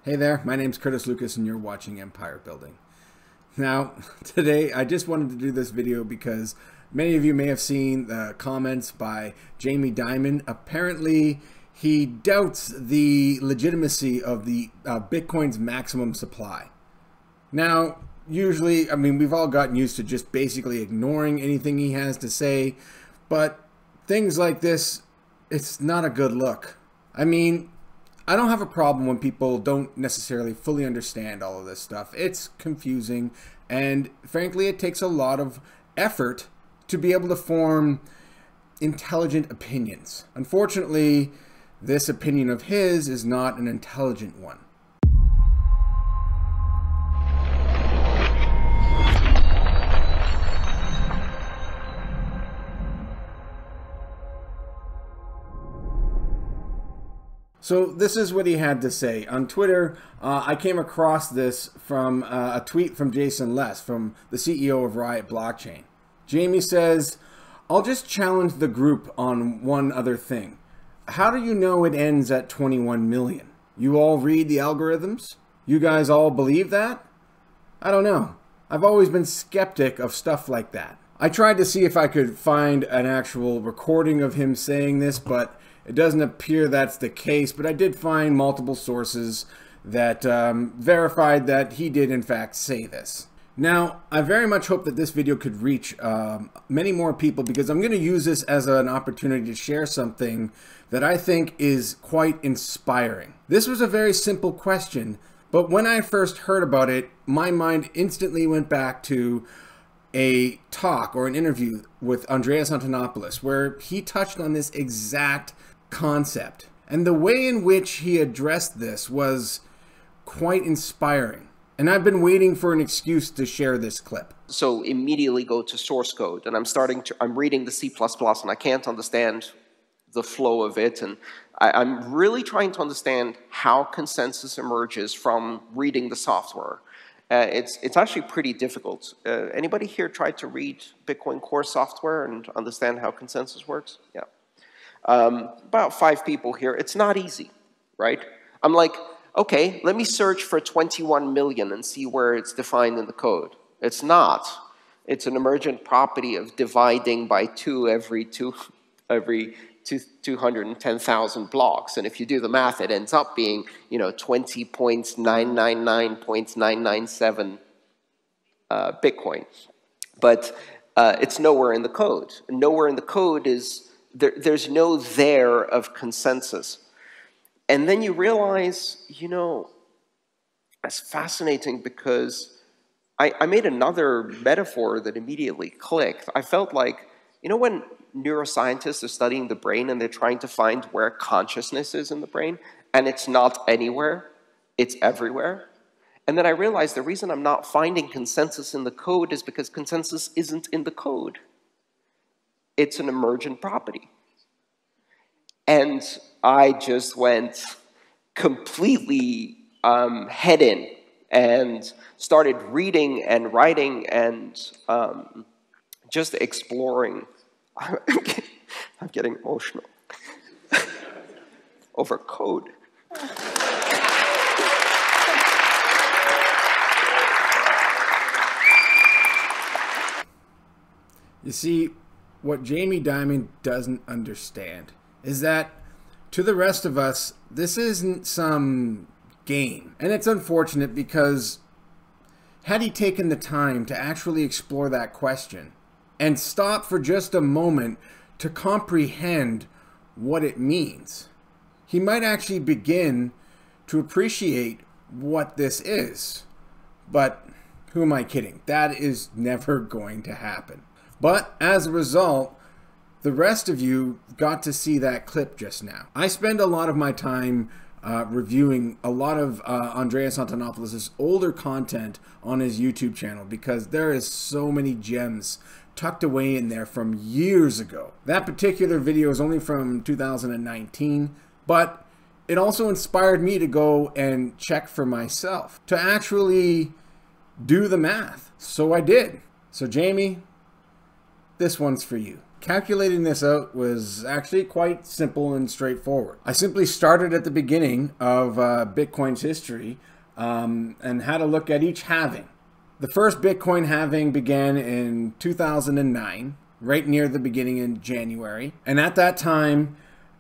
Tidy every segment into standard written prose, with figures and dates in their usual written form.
Hey there, my name's Curtis Lucas and you're watching Empire Building. Now, today I just wanted to do this video because many of you may have seen the comments by Jamie Dimon. Apparently, he doubts the legitimacy of the Bitcoin's maximum supply. Now, usually, we've all gotten used to just basically ignoring anything he has to say, but things like this, it's not a good look. I don't have a problem when people don't necessarily fully understand all of this stuff. It's confusing, and frankly, it takes a lot of effort to be able to form intelligent opinions. Unfortunately, this opinion of his is not an intelligent one. So this is what he had to say. On Twitter, I came across this from a tweet from Jason Les, from the CEO of Riot Blockchain. Jamie says, "I'll just challenge the group on one other thing. How do you know it ends at 21 million? You all read the algorithms? You guys all believe that? I don't know. I've always been skeptic of stuff like that." I tried to see if I could find an actual recording of him saying this, but it doesn't appear that's the case, but I did find multiple sources that verified that he did in fact say this. Now, I very much hope that this video could reach many more people, because I'm going to use this as an opportunity to share something that I think is quite inspiring. This was a very simple question, but when I first heard about it, my mind instantly went back to a talk or an interview with Andreas Antonopoulos, where he touched on this exact concept. And the way in which he addressed this was quite inspiring. And I've been waiting for an excuse to share this clip. So immediately go to source code, and I'm reading the C++ and I can't understand the flow of it. And I'm really trying to understand how consensus emerges from reading the software. It's actually pretty difficult. Anybody here tried to read Bitcoin core software and understand how consensus works? Yeah. About 5 people here. It's not easy, right? I'm like, okay, let me search for 21 million and see where it's defined in the code. It's not. It's an emergent property of dividing by 2 every 210,000 blocks. And if you do the math, it ends up being, 20.999.997 Bitcoin. But it's nowhere in the code. And nowhere in the code is there's no there of consensus. And then you realize, it's fascinating, because I made another metaphor that immediately clicked. I felt like, when neuroscientists are studying the brain and they're trying to find where consciousness is in the brain, and it's not anywhere, it's everywhere. And then I realized the reason I'm not finding consensus in the code is because consensus isn't in the code. It's an emergent property. And I just went completely head in and started reading and writing and just exploring. I'm getting emotional over code. You see, what Jamie Dimon doesn't understand is that to the rest of us, this isn't some game. And it's unfortunate, because had he taken the time to actually explore that question and stop for just a moment to comprehend what it means, he might actually begin to appreciate what this is. But who am I kidding? That is never going to happen. But as a result, the rest of you got to see that clip just now. I spend a lot of my time reviewing a lot of Andreas Antonopoulos' older content on his YouTube channel, because there is so many gems tucked away in there from years ago. That particular video is only from 2019, but it also inspired me to go and check for myself, to actually do the math. So I did. So Jamie, this one's for you. Calculating this out was actually quite simple and straightforward. I simply started at the beginning of Bitcoin's history and had a look at each halving. The first Bitcoin halving began in 2009, right near the beginning in January. And at that time,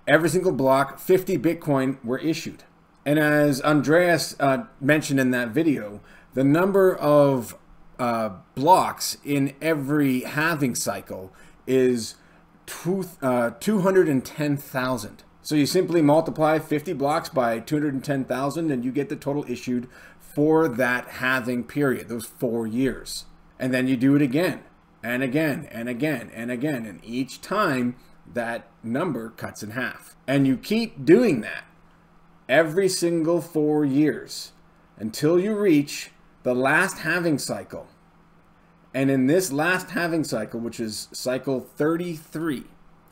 every single block, 50 Bitcoin were issued. And as Andreas mentioned in that video, the number of blocks in every halving cycle is 210,000. So you simply multiply 50 blocks by 210,000 and you get the total issued for that halving period, those 4 years. And then you do it again and again and again and again. And each time that number cuts in half. And you keep doing that every single 4 years until you reach the last halving cycle. And in this last halving cycle, which is cycle 33,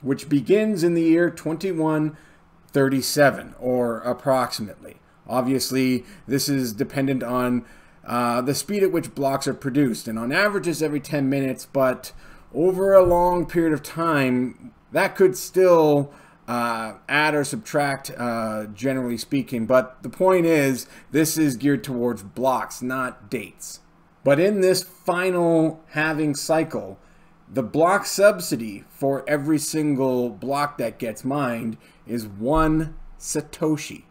which begins in the year 2137, or approximately. Obviously, this is dependent on the speed at which blocks are produced. And on average, it's every 10 minutes, but over a long period of time, that could still add or subtract, generally speaking. But the point is, this is geared towards blocks, not dates. But in this final halving cycle, the block subsidy for every single block that gets mined is 1 Satoshi,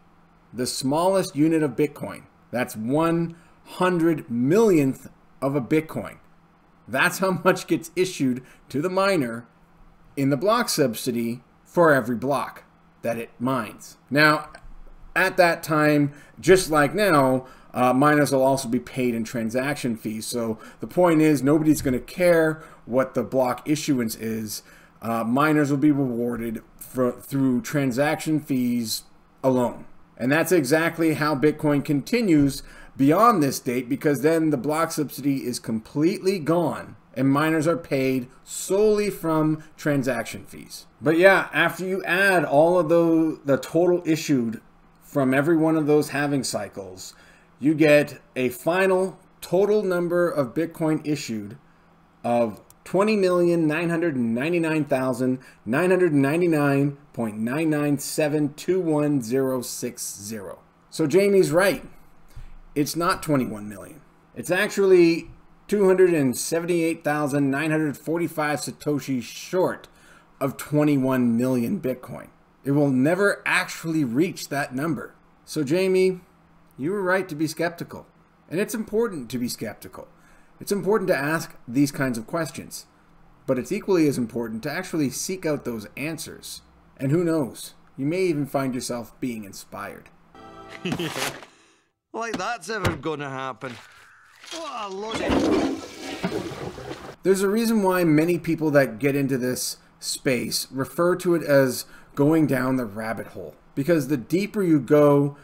the smallest unit of Bitcoin. That's 100 millionth of a Bitcoin. That's how much gets issued to the miner in the block subsidy for every block that it mines. Now, at that time, just like now, miners will also be paid in transaction fees. So the point is, nobody's going to care what the block issuance is. Miners will be rewarded through transaction fees alone. And that's exactly how Bitcoin continues beyond this date, because then the block subsidy is completely gone and miners are paid solely from transaction fees. But yeah, after you add all of the total issued from every one of those halving cycles, you get a final total number of Bitcoin issued of 20,999,999.99721,060. So Jamie's right. It's not 21 million. It's actually 278,945 Satoshis short of 21 million Bitcoin. It will never actually reach that number. So Jamie, you were right to be skeptical. And it's important to be skeptical. It's important to ask these kinds of questions. But it's equally as important to actually seek out those answers. And who knows, you may even find yourself being inspired. Yeah. Like that's ever gonna happen. Oh, Lord. There's a reason why many people that get into this space refer to it as going down the rabbit hole. Because the deeper you go,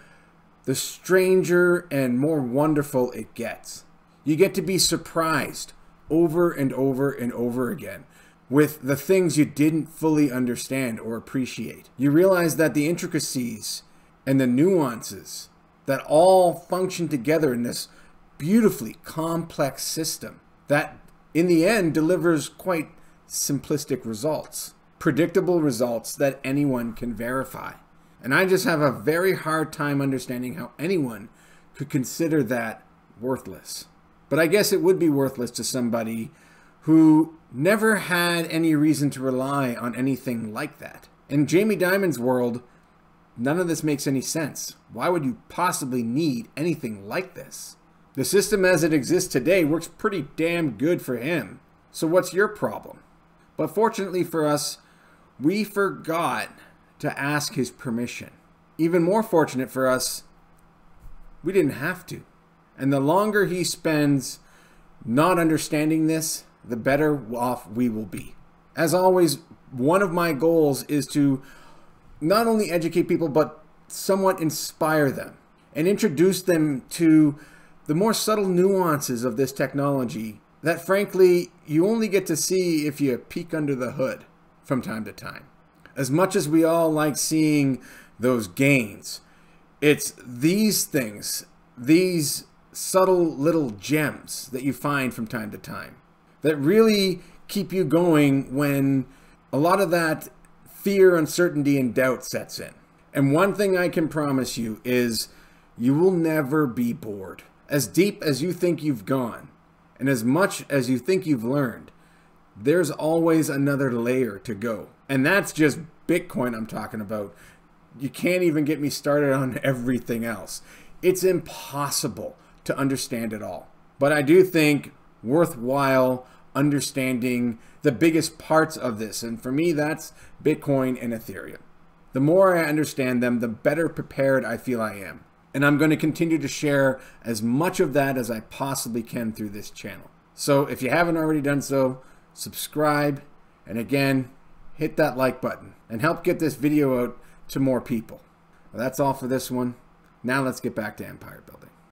the stranger and more wonderful it gets. You get to be surprised over and over and over again with the things you didn't fully understand or appreciate. You realize that the intricacies and the nuances that all function together in this beautifully complex system that in the end delivers quite simplistic results, predictable results that anyone can verify. And I just have a very hard time understanding how anyone could consider that worthless. But I guess it would be worthless to somebody who never had any reason to rely on anything like that. In Jamie Dimon's world, none of this makes any sense. Why would you possibly need anything like this? The system as it exists today works pretty damn good for him. So what's your problem? But fortunately for us, we forgot to ask his permission. Even more fortunate for us, we didn't have to. And the longer he spends not understanding this, the better off we will be. As always, one of my goals is to not only educate people, but somewhat inspire them and introduce them to the more subtle nuances of this technology that, frankly, you only get to see if you peek under the hood from time to time. As much as we all like seeing those gains, it's these things, these subtle little gems that you find from time to time that really keep you going when a lot of that fear, uncertainty, and doubt sets in. And one thing I can promise you is you will never be bored. As deep as you think you've gone, and as much as you think you've learned, there's always another layer to go. And that's just Bitcoin I'm talking about. You can't even get me started on everything else. It's impossible to understand it all. But I do think worthwhile understanding the biggest parts of this. And for me, that's Bitcoin and Ethereum. The more I understand them, the better prepared I feel I am. And I'm going to continue to share as much of that as I possibly can through this channel. So if you haven't already done so, subscribe. And again, hit that like button and help get this video out to more people. Well, that's all for this one. Now let's get back to empire building.